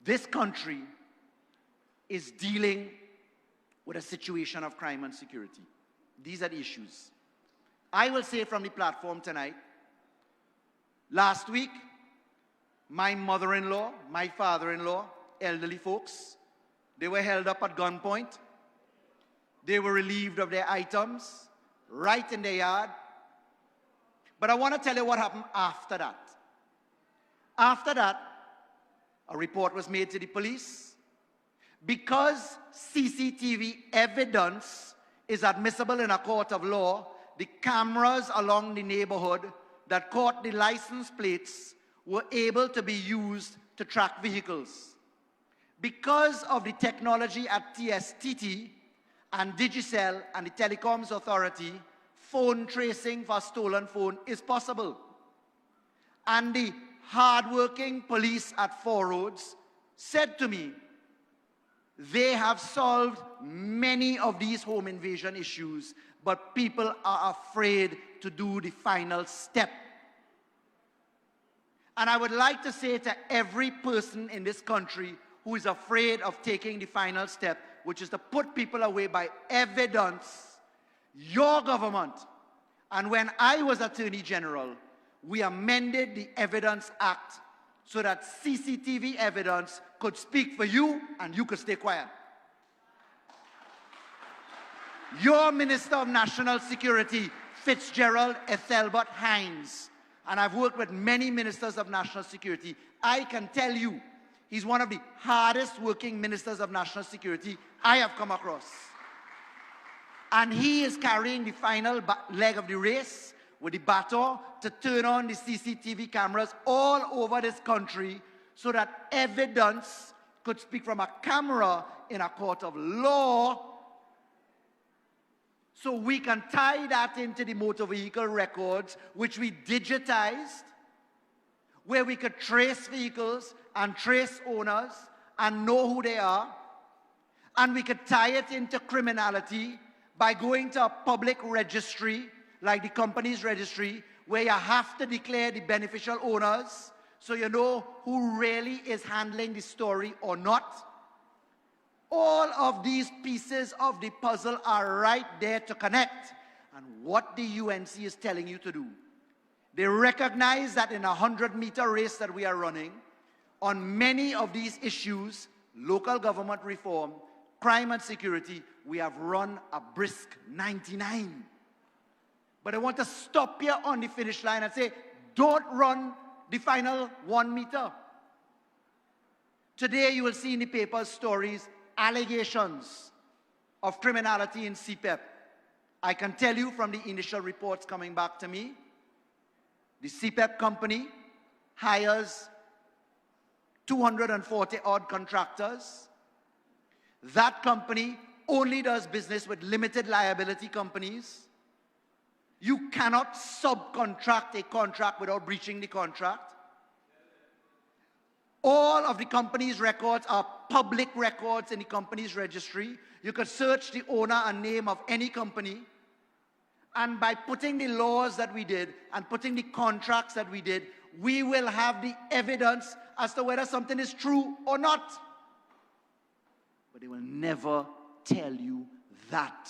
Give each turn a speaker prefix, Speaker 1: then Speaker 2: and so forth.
Speaker 1: This country is dealing with a situation of crime and security. These are the issues. I will say from the platform tonight, last week, my mother-in-law, my father-in-law, elderly folks, they were held up at gunpoint. They were relieved of their items right in their yard. But I want to tell you what happened after that. After that, a report was made to the police. Because CCTV evidence is admissible in a court of law, the cameras along the neighborhood that caught the license plates were able to be used to track vehicles. Because of the technology at TSTT and Digicel and the Telecoms Authority, phone tracing for stolen phone is possible. And the hardworking police at Four Roads said to me, they have solved many of these home invasion issues, but people are afraid to do the final step. And I would like to say to every person in this country who is afraid of taking the final step, which is to put people away by evidence, your government, and when I was Attorney General, we amended the Evidence Act so that CCTV evidence could speak for you and you could stay quiet. Your Minister of National Security, Fitzgerald Ethelbert Hines, and I've worked with many ministers of national security, I can tell you, he's one of the hardest working ministers of national security I have come across. And he is carrying the final leg of the race with the baton to turn on the CCTV cameras all over this country so that evidence could speak from a camera in a court of law, so we can tie that into the motor vehicle records, which we digitized, where we could trace vehicles and trace owners and know who they are. And we could tie it into criminality by going to a public registry, like the company's registry, where you have to declare the beneficial owners so you know who really is handling the story or not. All of these pieces of the puzzle are right there to connect. And what the UNC is telling you to do, they recognize that in a 100-meter race that we are running, on many of these issues, local government reform, crime and security, we have run a brisk 99. But I want to stop here on the finish line and say, don't run the final 1 meter. Today you will see in the papers stories, allegations of criminality in CEPEP. I can tell you from the initial reports coming back to me, the CEPEP company hires 240 odd contractors. That company only does business with limited liability companies. You cannot subcontract a contract without breaching the contract. All of the company's records are public records in the company's registry. You could search the owner and name of any company. And by putting the laws that we did and putting the contracts that we did, we will have the evidence as to whether something is true or not. But they will never tell you that.